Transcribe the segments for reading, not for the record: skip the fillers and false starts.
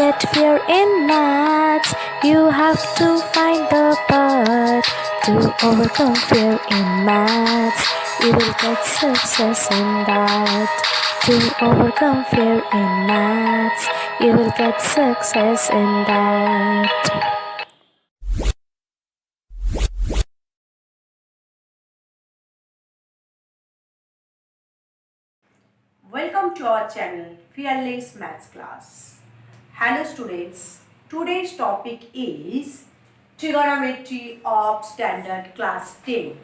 get fear in maths, you have to find the path to overcome fear in maths. You will get success in that. To overcome fear in maths, you will get success in that. Welcome to our channel Fearless Maths class. Hello students, today's topic is Trigonometry of Standard Class 10.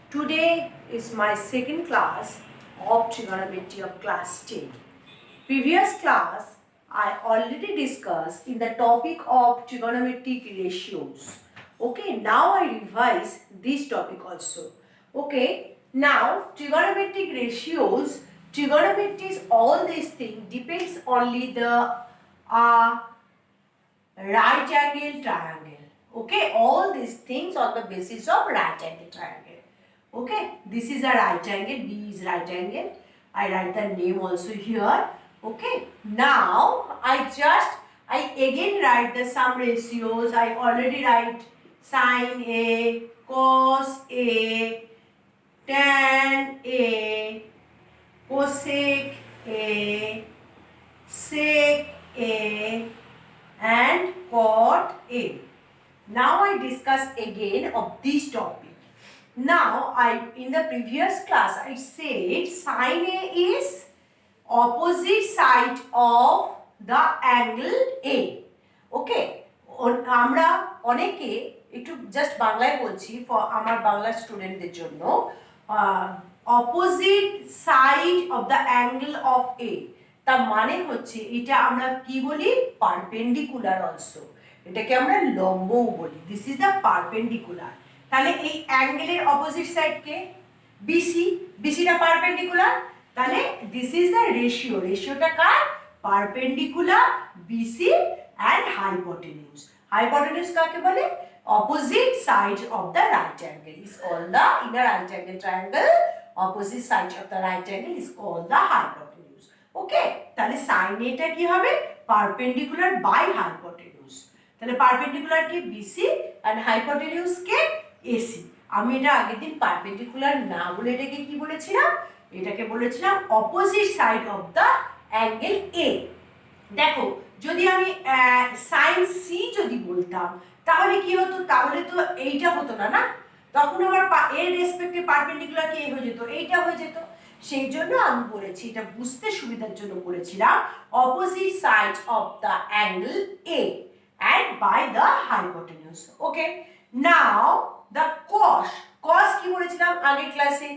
Today is my second class of Trigonometry of Class 10. Previous class I already discussed in the topic of trigonometric ratios. Okay, now I revise this topic also. Okay, now trigonometric ratios, trigonometry is all these things depends only the right angle triangle. Okay, all these things on the basis of right angle triangle. Okay, this is a right angle, B is right angle. I write the name also here. Okay, now I again write the sum ratios. I already write sin A, cos A, tan A, cosec A, sec A, and cot A. Now I discuss again of this topic. Now in the previous class I said sin A is opposite side of the angle A. Okay, আমরা অনেকে একটু just বাংলায় বলছি for আমার বাংলা স্টুডেন্টদের জন্য opposite side of the angle of A, তার মানে হচ্ছে এটা আমরা কি বলি পারপেন্ডিকুলার অলসো, এটাকে আমরা লম্বও বলি। This is the perpendicular. তাহলে এই অ্যাঙ্গেলের অপোজিট সাইড কে বিসি, বিসিটা পারপেন্ডিকুলার, তাহলে দিস ইজ দ্য রেশিও, রেশিওটা কার perpendicular BC and hypotenuse. Hypotenuse কাকে বলে opposite side of the right angle is called the in a right angle triangle opposite side of the right angle is called the hypotenuse. Okay, তাহলে sine এটা কি হবে perpendicular by hypotenuse. তাহলে perpendicular কে BC and হাইপোটেনিউজ K AC. আমি এটা আগের দিন পারপেন্ডিকুলার না বলে এটাকে কি বলেছিলাম, এটাকে বলেছিলাম opposite side of the angle এ। দেখো যদি আমি সাইন সি যদি বলতাম তাহলে কি হতো, তাহলে তো এইটা হতো না, না তখন আমার এর রেসপেক্টে পারপেন্ডিকুলার কি হয়ে যেত, এইটা হয়ে যেত। সেই জন্য আমি বলেছি, এটা বুঝতে সুবিধার জন্য বলেছিলাম opposite side of the angle A and by the hypotenuse. Okay, now the cos, cos কি বলেছিলাম আগের ক্লাসে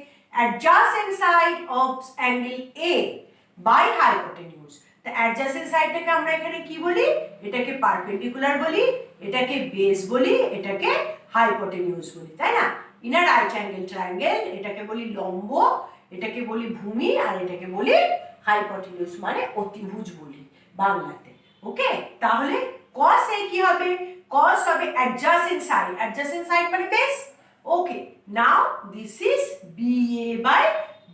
adjacent side of angle A by hypotenuse। তো adjacent সাইডটাকে আমরা এখানে কি বলি, এটাকে পারপেন্ডিকুলার বলি, এটাকে বেস বলি, এটাকে হাইপোটেনিউজ বলি, তাই না। In a right angle triangle এটাকে বলি লম্ব, এটাকে বলি ভূমি, আর এটাকে বলি হাইপোটেনিউজ মানে অতিভুজ বলি বাংলাতে। ওকে, তাহলে cos A কি হবে, cos হবে adjacent side, adjacent side মানে base। okay, now this is BA by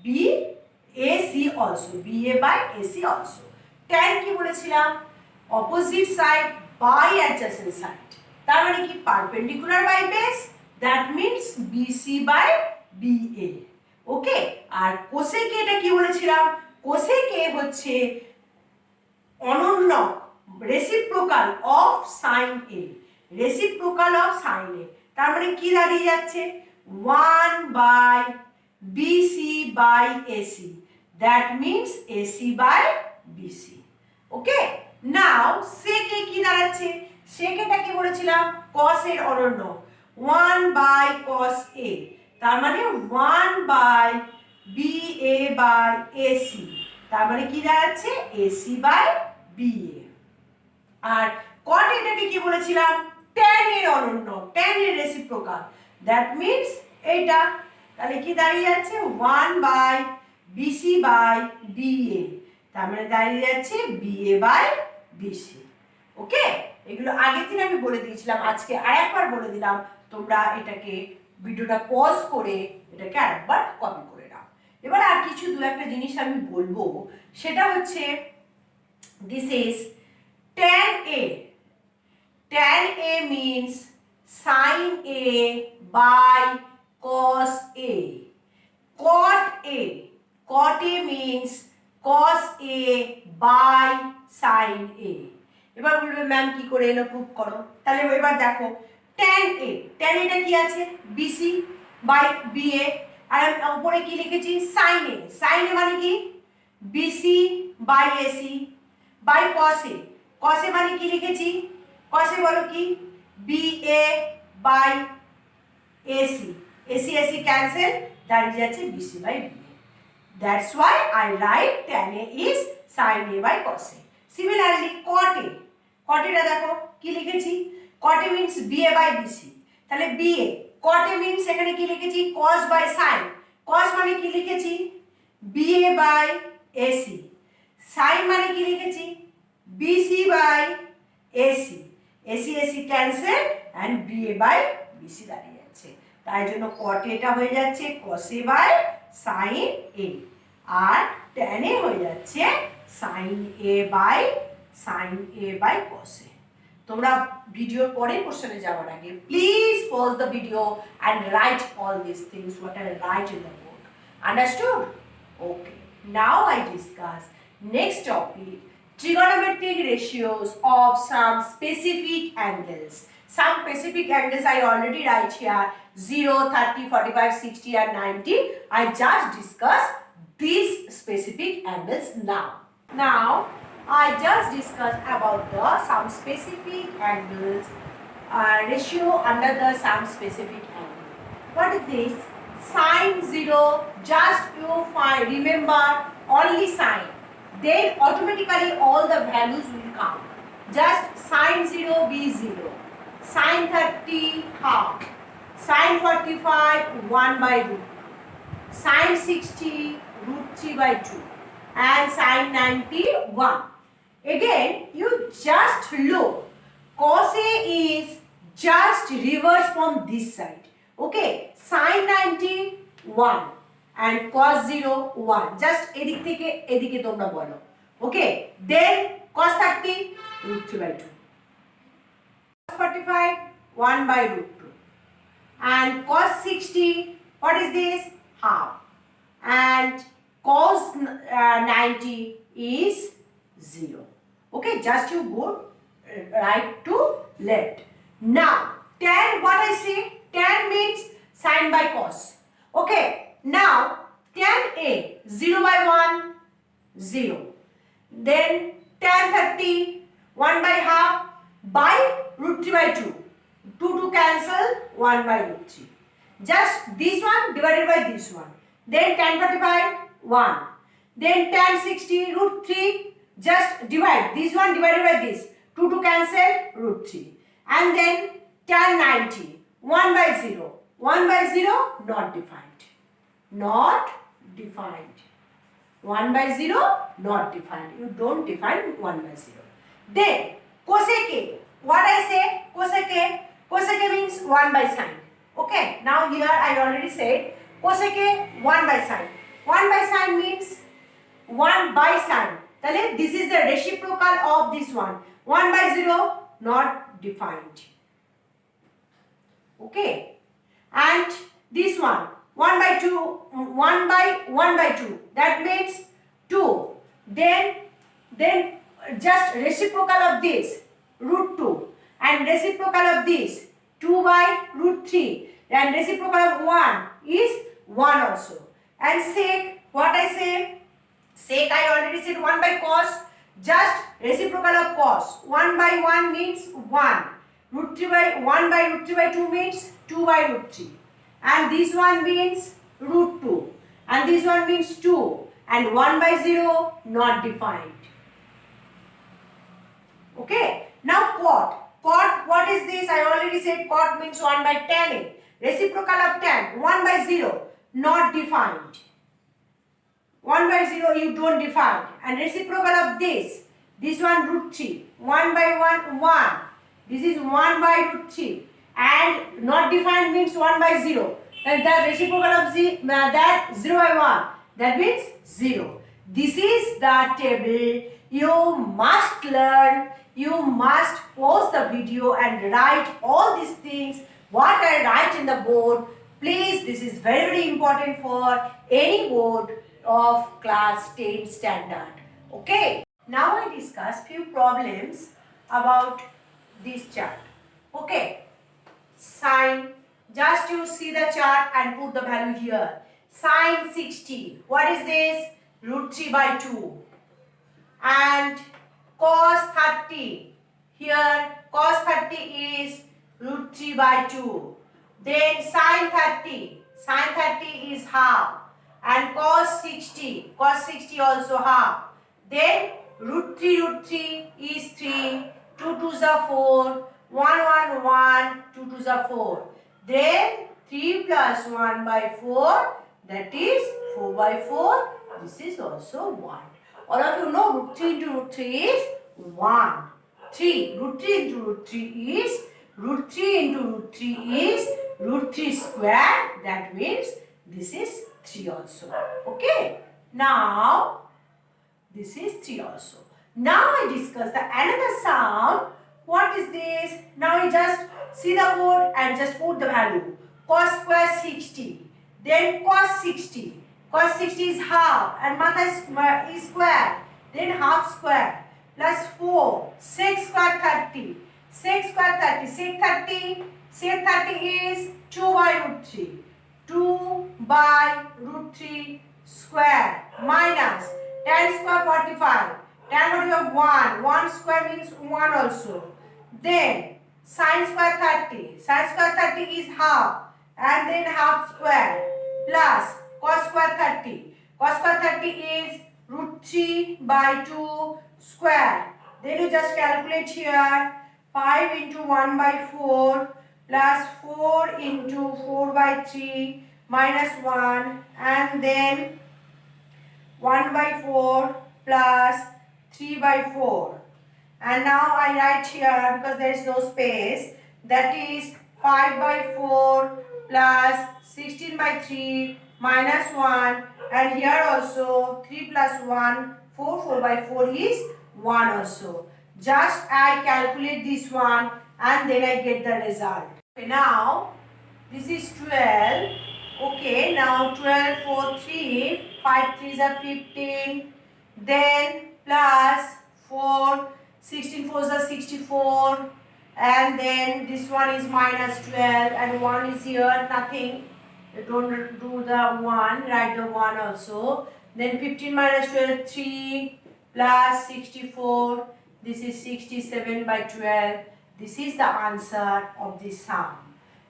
BAC also, BA by AC also। tan কি বলেছিলাম opposite side by adjacent side, তার মানে কি perpendicular by base, that means BC by BA। Okay, R cosec এটা কি বলেছিলাম, cosec হচ্ছে অনন্য reciprocal of sine A, reciprocal of sine A, তার মানে কি দাঁড়িয়ে যাচ্ছে 1 by BC by AC, that means AC by BC. Okay, now sec A কি দাঁড়াচ্ছে, সেক এটা কি বলেছিলাম কস এর অনন্য 1 বাই কস এ, তার মানে 1 by B A by AC, তার মানে কি দাঁড়াচ্ছে এসি বাই বিএ। আর কট এটাকে কি বলেছিলাম tan এর অনন্য, tan এর রেসিপ্রোকাল, দ্যাট মিন্স এটা, তাহলে কি দাঁড়িয়ে যাচ্ছে 1 বাই বিসি বাই বিএ, তার মানে দাঁড়িয়ে যাচ্ছে বিএ বাই বিসি। ওকে, এগুলো আগের দিন আমি বলে দিয়েছিলাম, আজকে আরেকবার বলে দিলাম, তোমরা এটাকে ভিডিওটা পজ করে এটাকে আরেকবার কপি করে নাও। এবার আর কিছু দু একটা জিনিস আমি বলবো, সেটা হচ্ছে this is tan A. Tan A means sin A by cos A. Cot A. Cot A means cos A by sin A. এবার বলবে ম্যাম কি করে এলো প্রুফ করো। তাহলে এবার দেখো tan A, tan A টা কি আছে BC বাই BA, আর উপরে কি লিখেছি sin A, sin A মানে কি BC by AC by cos A, cos A মানে কি লিখেছি cos A বলো কি BA by AC, AC AC cancel, দাঁড়িয়ে যাচ্ছে BC by BA. That's why I write tan A is sin A by cos A. Similarly cot A, cot A টা দেখো কি লিখেছি cot A means BA by BC, তাহলে BA, cot A means এখানে কি লিখেছি cos by sin, cos মানে কি লিখেছি BA by AC, sin মানে কি লিখেছি BC by AC, AC AC cancel and BA by BC দাঁড়িয়ে যাচ্ছে, তাই জন্য cot A টা হয়ে যাচ্ছে cos A by sin A, R tan A হয়ে যাচ্ছে sin A by cos A. তোমরা ভিডিওর পরের কোশ্চেনে যাওয়ার আগে please pause the video and write all these things what I write in the book. Understood? Okay. Now I discuss next topic, trigonometric ratios of some specific angles. Some specific angles I already write here 0, 30, 45, 60 and 90. I just discuss these specific angles now. Now I just discussed about the some specific angles ratio under the some specific angle. What is this? Sin 0, just you find, remember only sin, then automatically all the values will come. Just sin 0 be 0, sin 30 half, sin 45 1 by root 2, sin 60 root 3 by 2 and sin 90 1. Again you just look, cos A is just reverse from this side, okay, sin 90 1 and cos 0 1, just এদিক থেকে এদিকে তোমরা বলো, okay, then cos 30 root 3 by 2, cos 45 1 by root 2 and cos 60, what is this, half, and cos 90 is 0. Okay, just you go right to left. Now tan, what I say, tan means sin by cos. Okay, now tan A 0 by 1 0, then tan 30 1 by half by root 3 by 2, 2 to cancel 1 by root 3, just this one divided by this one, then tan 45 1, then tan 60 root 3, just divide this one divided by this, 2 to cancel root 3, and then tan 90 1 by 0, 1 by 0 not defined, not defined, 1 by 0 not defined, you don't define 1 by 0. Then cosec A, what I say cosec A, cosec A means 1 by sin, okay, now here I already said cosec A 1 by sin, 1 by sin means 1 by sin, তাহলে this is the reciprocal of this one, 1 by 0 not defined, okay, and this one 1 by 2, 1 by 1 by 2, that means 2, then just reciprocal of this root 2 and reciprocal of this 2 by root 3 and reciprocal of 1 is 1 also, and sec, what I say, sec I already said 1 by cos, just reciprocal of cos, 1 by 1 means 1, root 3 by 1 by root 3 by 2 means 2 by root 3, and this one means root 2 and this one means 2 and 1 by 0 not defined, okay. Now cot, what is this, I already said cot means 1 by tan A, reciprocal of tan 1 by 0 not defined, 1 by 0 you don't define, and reciprocal of this one root 3, 1 by 1 1, this is 1 by root 3 and not defined means 1 by 0, and that reciprocal of that 0 by 1, that means 0. This is the table you must learn you must pause the video and write all these things what I write in the board. Please, this is very, very important for any board of class 10 standard. Okay. Now I discuss few problems about this chart. Okay. Sine, just you see the chart and put the value here. Sine 60. What is this? Root 3 by 2. And cos 30. Here cos 30 is root 3 by 2. Then sin 30. Sin 30 is half. And cos 60. Cos 60 also half. Then root 3 is 3. 2 2s are 4. 1 1 1. 2 2s are 4. Then 3 plus 1 by 4. That is 4 by 4. This is also 1. All of you know root 3 into root 3 is 1. 3. Root 3 into root 3 is root 3 into root 3 is root 3 square. That means this is 3 also. Okay. Now this is 3 also. Now I discuss the another sum. What is this? Now you just see the board and just put the value. Cos square 60. Then cos 60. Cos 60 is half and mother is square. Then half square plus 4. Sec square 30. Sec square 30. Sec 30 is 2 by root 3. 2 by root 3 square minus tan square 45. Tan 45 1. 1 square means 1 also. Then sin square 30. Sin square 30 is half and then half square plus cos square 30. Cos square 30 is root 3 by 2 square. Then you just calculate here. 5 into 1 by 4 plus 4 into 4 by 3 minus 1 and then 1 by 4 plus 3 by 4. And now I write here because there is no space. That is 5 by 4 plus 16 by 3 minus 1 and here also 3 plus 1 4 by 4 is 1 also. Just I calculate this one and then I get the result. Okay, now this is 12. Okay, now 12 4 3 5 3s are 15. Then plus 4 16 4s are 64 and then this one is minus 12 and 1 is here nothing. Don't do the 1, write the 1 also. Then 15 minus 12 3 plus 64. This is 67 by 12. This is the answer of this sum.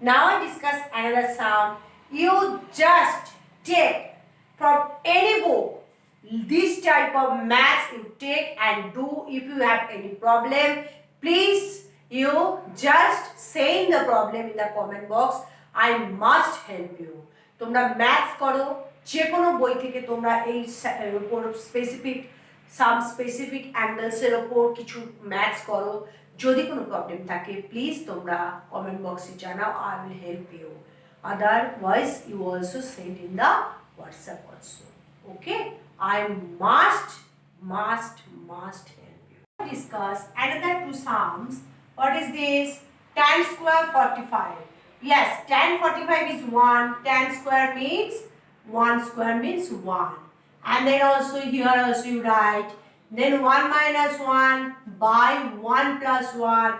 Now I discuss another sum. You just take from any book this type of maths you take and do. If you have any problem, please you just say the problem in the comment box. I must help you. তোমরা maths করো যে কোনো বই থেকে তোমরা এই উপর specific অ্যাঙ্গেলসের ওপর কিছু ম্যাথস করো যদি কোনো প্রবলেম থাকে প্লিজ তোমরা কমেন্ট বক্সে জানাও I will help you otherwise you also send in the WhatsApp also. Okay, I must help you. Discuss another two sums. What is this? Tan square 45. Yes, tan 45 is 1. Tan square means 1 square means 1. And then also here also you write. Then 1 minus 1 by 1 plus 1.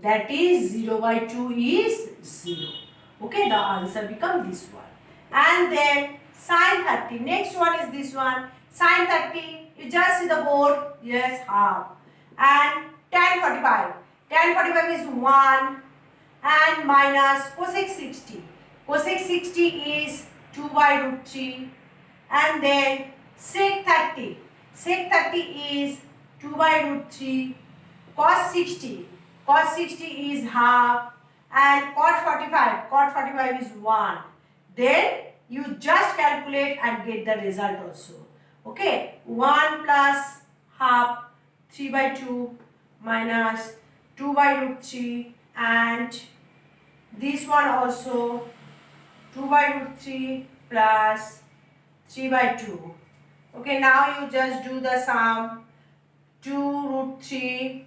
That is 0 by 2 is 0. Okay, the answer becomes this one. And then sin 30. Next one is this one. Sin 30. You just see the board. Yes, half. And tan 45. Tan 45 is 1. And minus cosec 60. Cosec 60 is 2 by root 3. And then sec 30. Sec 30 is 2 by root 3. Cos 60. Cos 60 is half. And cot 45. Cot 45 is 1. Then you just calculate and get the result also. Okay. 1 plus half 3 by 2 minus 2 by root 3. And this one also 2 by root 3 plus 3 by 2. Okay, now you just do the sum. 2 root 3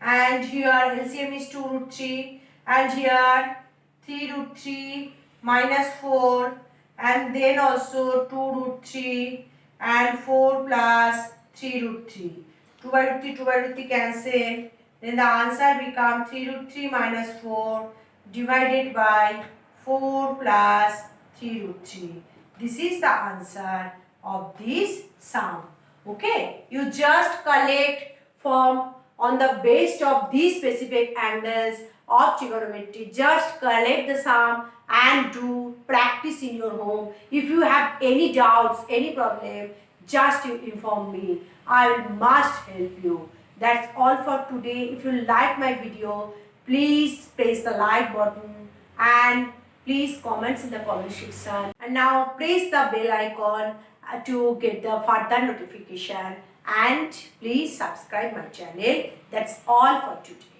and here LCM is 2 root 3, and here 3 root 3 minus 4, and then also 2 root 3 and 4 plus 3 root 3. 2 by root 3, 2 by root 3 cancel. Then the answer becomes 3 root 3 minus 4 divided by 4 plus 3 root 3. This is the answer of this sum. Okay, you just collect form on the base of these specific angles of trigonometry. Just collect the sum and do practice in your home. If you have any doubts, any problem, just you inform me. I must help you. That's all for today. If you like my video, please press the like button and please comment in the comment section. And now press the bell icon to get the further notification, and please subscribe my channel. That's all for today.